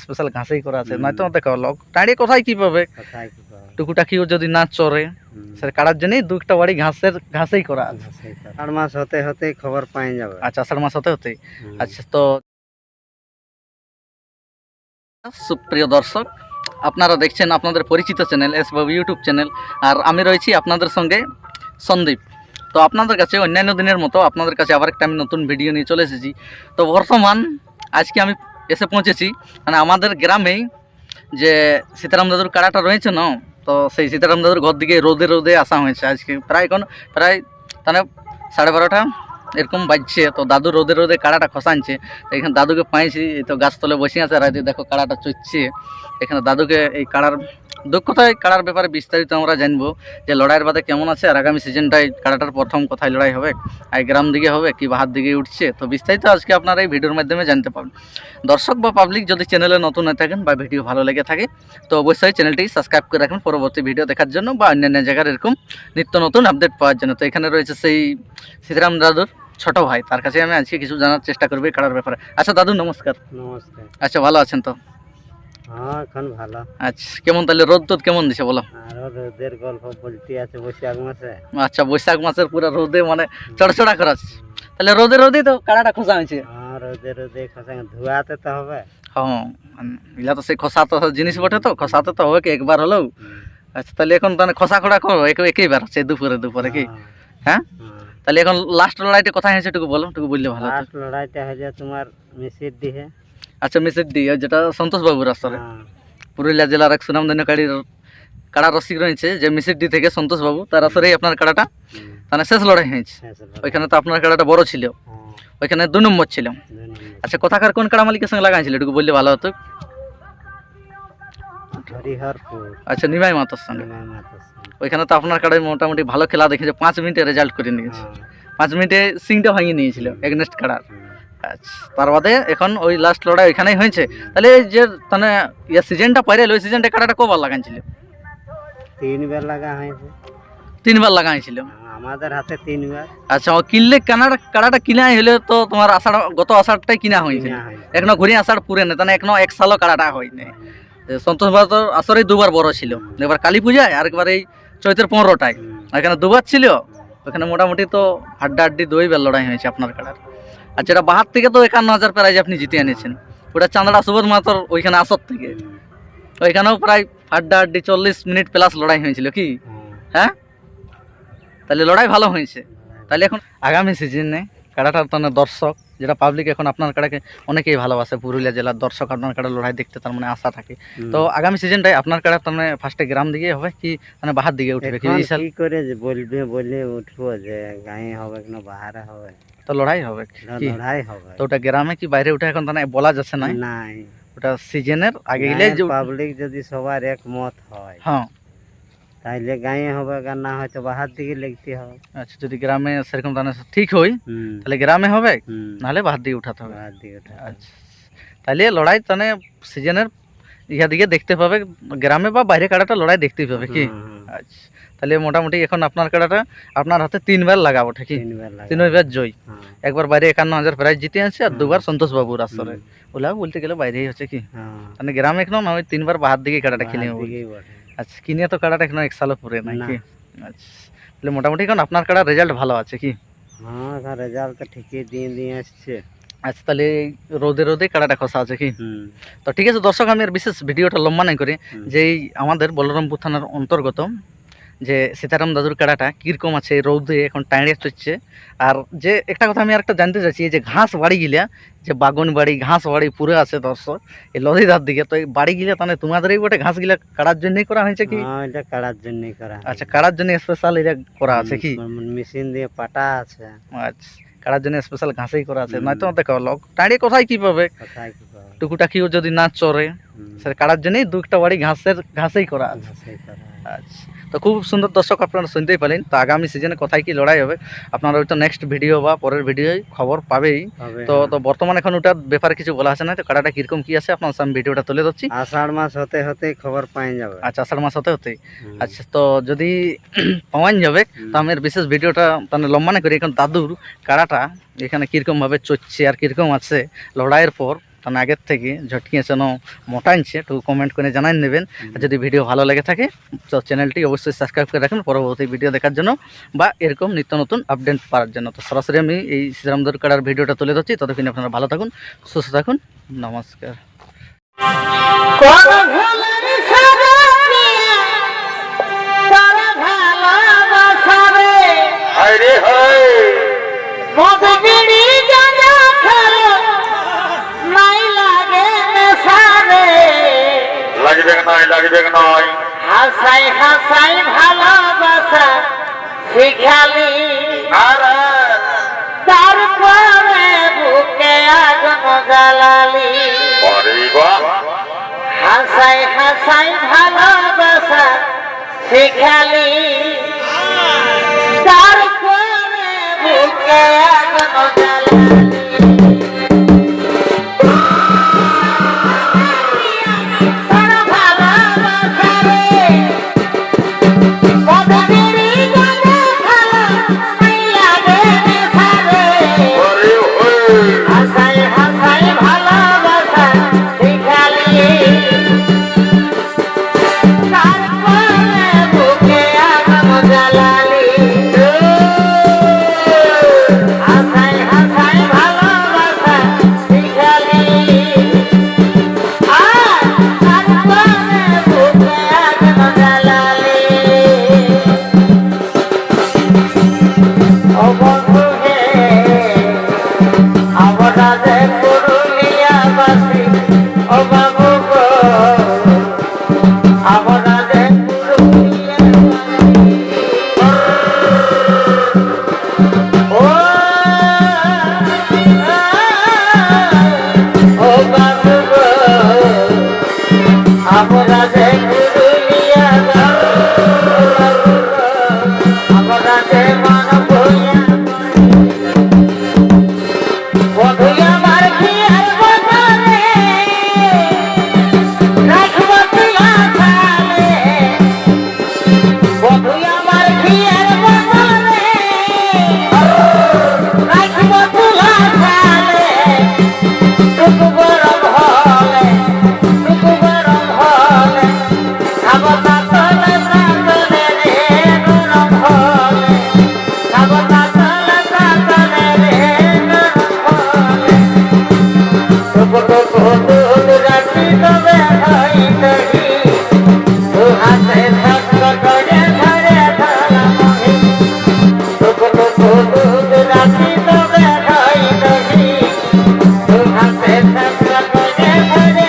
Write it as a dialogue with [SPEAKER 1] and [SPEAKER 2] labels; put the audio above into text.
[SPEAKER 1] Special ঘাসেই করা আছে, নয়তো দেখো লোক টাড়ি কোথায় কি পাবে, টুকুটাকিও যদি না চড়ে সে কাটার জন্যই দুটা বাড়ি ঘাসেই করা আছে।
[SPEAKER 2] আষাঢ় মাস হতে হতে খবর পাই যাবে।
[SPEAKER 1] আচ্ছা, আষাঢ় মাস হতে হতে। আচ্ছা, তো সুপ্রিয় দর্শক, আপনারা দেখছেন আপনাদের পরিচিত চ্যানেল এসবাবু ইউটিউব চ্যানেল, আর আমি রয়েছি আপনাদের সঙ্গে সন্দীপ। তো আপনাদের কাছে অন্যান্য দিনের মতো আপনাদের কাছে আবার একটা আমি নতুন ভিডিও নিয়ে চলে এসেছি। তো বর্তমান আজকে আমি এসে পৌঁছেছি মানে আমাদের গ্রামেই যে সীতারাম দাদুর কাড়াটা রয়েছে না, তো সেই সীতারাম দাদুর ঘর দিকে রোদে রোদে আসা হয়েছে আজকে। প্রায় তাহলে 12:30 এরকম বাজছে। তো দাদু রোদে রোদে কাড়াটা খসানছে। তো এখানে দাদুকে পাইছি, তো গাছতলে বসে আছে, রাতে দেখো কাড়াটা চড়ছে। এখানে দাদুকে এই কাড়ার দক্ষতায় কাড়ার ব্যাপারে বিস্তারিত আমরা জানবো, যে লড়াইয়ের বাদে কেমন আছে, আর আগামী সিজনটায় কাড়াটার প্রথম কোথায় লড়াই হবে, আর গ্রাম দিকে হবে কি বাহার দিকে উঠছে, তো বিস্তারিত আজকে আপনারা এই ভিডিওর মাধ্যমে জানতে পারবেন। দর্শক বা পাবলিক যদি চ্যানেলে নতুন হয়ে থাকেন বা ভিডিও ভালো লেগে থাকে, তো অবশ্যই চ্যানেলটি সাবস্ক্রাইব করে রাখুন পরবর্তী ভিডিও দেখার জন্য বা অন্যান্য জায়গার এরকম নিত্য নতুন আপডেট পাওয়ার জন্য। তো এখানে রয়েছে সেই সীতারাম দাদুর ছোট ভাই, তার কাছে আমি আজকে কিছু জানার চেষ্টা করবো এই কাড়ার ব্যাপারে। আচ্ছা দাদু, নমস্কার।
[SPEAKER 2] নমস্কার।
[SPEAKER 1] আচ্ছা, ভালো আছেন তো?
[SPEAKER 2] হ্যাঁ, এখন ভালো।
[SPEAKER 1] আচ্ছা, কেমন তাহলে রোদ টোদ কেমন দিছে বলো?
[SPEAKER 2] আরো রোদের গল্প বলতে আছে বৈশাখ মাসে।
[SPEAKER 1] আচ্ছা, বৈশাখ মাসের পুরো রোদে মানে চড়চড়া করাচ্ছে, তাহলে রোদে রোদে তো কাড়াটা খোসা হয়েছে।
[SPEAKER 2] হ্যাঁ, রোদে রোদে খসা ধোয়াতে তো হবে।
[SPEAKER 1] হ্যাঁ, এগুলা তো সেই খসা তো জিনিস বটে, তো খসাতে তো হবে কি একবার হলেও। আচ্ছা, তাহলে এখন তাহলে খসা খোড়া করো একইবার হচ্ছে দুপুরে কি? হ্যাঁ, তাহলে এখন লাস্ট লড়াইটা কোথায় হয়েছে একটু বলো, একটু বললে ভালো হতো।
[SPEAKER 2] লাস্ট লড়াইটা হয়েছে তোমার মিসির দিহে।
[SPEAKER 1] আচ্ছা, মিসের ডি, যেটা সন্তোষ বাবুর আসরে পুরুলিয়া জেলার এক সুনামধন্য কাড়া রসিক রয়েছে যে মিসির ডি থেকে সন্তোষ বাবু, তার আসরেই আপনার কাড়াটা মানে শেষ লড়াই হয়েছে। ওইখানে তো আপনার কাড়াটা বড় ছিল, ওইখানে 2 নম্বর ছিল। আচ্ছা, কোথাকার কোন কাড়া মালিকের সঙ্গে লাগাইছিল একটু বললে ভালো হতো।
[SPEAKER 2] হরিহরপুর।
[SPEAKER 1] আচ্ছা, নিমাই মাতার সঙ্গে। ওইখানে তো আপনার কাড়াই মোটামুটি ভালো খেলা দেখেছে, 5 মিনিটে রেজাল্ট করে নিয়েছে। 5 মিনিটে সিংটা ভাঙিয়ে নিয়েছিল এগনেস্ট কাড়ার। আচ্ছা, তার বাদে এখন ওই লাস্ট লড়াই ওইখানেই হয়েছে। তাহলে যে মানে সিজনটা পাইলে ওই সিজনটা কাড়াটা কবার লাগাইছিল?
[SPEAKER 2] 3বার লাগা হয়েছে।
[SPEAKER 1] 3বার লাগাইছিল
[SPEAKER 2] আমাদের হাতে 3বার।
[SPEAKER 1] আচ্ছা, ও কিনলে কাড়াটা কিনা হলে তো তোমার গত আষাঢ়টাই কিনা হয়েছে, এখনো ঘুরে আষাঢ় পুরে না, তাহলে এখনো 1 সালও কাড়াটা হয়নি। সন্তোষ বাবু আসরে 2বার বড় ছিল, একবার কালী পূজায় আর একবার এই চৈতের 15টায়। এখানে 2বার ছিল, ওখানে মোটামুটি তো হাড্ডাহাড্ডি 2বার লড়াই হয়েছে আপনার কাড়ার। আর যেটা বাহার থেকে তো 51,000 প্রাইজ আপনি জিতে এনেছেন, ওটা চান্দড়া সুবোধ মাতর ওইখানে আসর থেকে। ওইখানেও প্রায় হাড্ডাহাড্ডি 40 মিনিট প্লাস লড়াই হয়েছিল কি? হ্যাঁ, তাহলে লড়াই ভালো হয়েছে। তাহলে এখন আগামী সিজনে কাড়াটার মানে দর্শক যেটা পাবলিক এখন আপনার কাড়াকে অনেকেই ভালোবাসে, পুরুলিয়া জেলার দর্শক আপনার কাড়া লড়াই দেখতে তার মানে আশা থাকে। তো আগামী সিজনটাই আপনার কাড়া তার মানে ফার্স্টে গ্রাম দিকে হবে কি মানে বাহার দিকে উঠবে কি?
[SPEAKER 2] কি করে বলবে উঠবো যে গায়ে হবে না বাহারে হবে?
[SPEAKER 1] তো লড়াই হবে কি?
[SPEAKER 2] লড়াই হবে।
[SPEAKER 1] তো ওটা গ্রামে কি বাইরে উঠে এখন তাহলে বলা যাচ্ছে না,
[SPEAKER 2] নাই
[SPEAKER 1] ওটা সিজনের আগে গেলে
[SPEAKER 2] পাবলিক যদি সবার একমত হয়,
[SPEAKER 1] হ্যাঁ,
[SPEAKER 2] তাইলে গায়ে হবে, আর না হয়তো বাহার দিকে লিখতে হবে।
[SPEAKER 1] আচ্ছা, যদি গ্রামে সেরকম তাহলে ঠিক হয় তাহলে গ্রামে হবে, নাহলে বাহার দিকে উঠাতে হবে। আচ্ছা, তাহলে লড়াই তাহলে সিজনের ইহা দিকে দেখতে পাবে, গ্রামে বা বাইরে কাড়াটা লড়াই দেখতেই পাবে কি? আচ্ছা, তাহলে মোটামুটি এখন আপনার কাড়াটা আপনার হাতে 3বার লাগাবো ঠিকই, 3বার জয়। একবার বাইরে 51,000 প্রাইজ জিতে আছে, আর 2বার সন্তোষ বাবুর আসরে। ওলা বলতে গেলে বাইরেই হচ্ছে কি, মানে গ্রামে এখন না ওই 3বার বাহার দিকে কাড়াটা খেলে নেবো। আচ্ছা, কিনে তো কাড়াটা এখন 1 সালও পুরে নাই কি? আচ্ছা, তাহলে মোটামুটি এখন আপনার কাড়ার রেজাল্ট ভালো আছে কি?
[SPEAKER 2] হ্যাঁ, রেজাল্ট তো ঠিকই দিয়ে আসছে।
[SPEAKER 1] আচ্ছা, তাহলে রোদে রোদে কাড়াটা খসা আছে কি? তো ঠিক আছে দর্শক, আমি আর বিশেষ ভিডিওটা লম্বা নাই করি, যে আমাদের বলরামপুর থানার অন্তর্গত যে সীতারাম দাদুর কাড়াটা কীরকম আছে রোদে এখন টাইড়ে চড়ছে। আর যে একটা কথা আমি আরেকটা জানতে চাইছি, এই যে ঘাস বাড়ি গিলা, যে বাগন বাড়ি ঘাস বাড়ি পুরো আছে দর্শক এই লদিদার দিকে, তো এই বাড়ি গিলা তাহলে তোমাদেরই বটে ঘাস গিলা কাড়ার জন্যই করা হয়েছে কি?
[SPEAKER 2] এটা কাড়ার জন্যই করা।
[SPEAKER 1] আচ্ছা, কাড়ার জন্য স্পেশাল এটা করা আছে কি?
[SPEAKER 2] মেশিন দিয়ে পাটা আছে।
[SPEAKER 1] আচ্ছা, কাড়ার জন্য স্পেশাল ঘাসেই করা আছে, নয়তো দেখো লোক টাইড়ে কোথায় কি পাবে, টুকুটাকিও যদি না চড়ে সে কাড়ার জন্যই দুটা বাড়ি ঘাসেই করা আছে। আচ্ছা, তো খুব সুন্দর দর্শক আপনারা শুনতেই পেলেন। তো আগামী সিজনে কোথায় কি লড়াই হবে আপনারা হয়তো নেক্সট ভিডিও বা পরের ভিডিওয় খবর পাবেই। তো বর্তমান এখন ওটার ব্যাপারে কিছু বলা আছে না, তো কাড়াটা কিরকম কি আছে আপনার সামনে ভিডিওটা তুলে ধরছি।
[SPEAKER 2] আষাঢ় মাস হতে হতে খবর পাই যাবে।
[SPEAKER 1] আচ্ছা, আষাঢ় মাস হতে হতে। আচ্ছা, তো যদি পাওয়ান যাবে তো আমি বিশেষ ভিডিওটা তাহলে লম্বা না করি, এখন দাদুর কাড়াটা এখানে কিরকম ভাবে চড়ছে আর কিরকম আছে লড়াইয়ের পর কারণ আগের থেকে ঝটকিয়েছে না মোটা আনছে একটু কমেন্ট করে জানাই নেবেন। আর যদি ভিডিও ভালো লেগে থাকে তো চ্যানেলটি অবশ্যই সাবস্ক্রাইব করে রাখুন পরবর্তী ভিডিও দেখার জন্য বা এরকম নিত্য নতুন আপডেট পাওয়ার জন্য। তো সরাসরি আমি এই শ্রীরামদুয়ার কাড়ার ভিডিওটা তুলে ধরছি, ততক্ষণ আপনারা ভালো থাকুন, সুস্থ থাকুন, নমস্কার।
[SPEAKER 3] হাসাই হাসাই ভালোবাসা শিখালি তারপরে বুকে আগুন জ্বালালি। হাসাই হাসাই ভালোবাসা শিখালি তারপরে বুকে আগুন জ্বালালি। Hare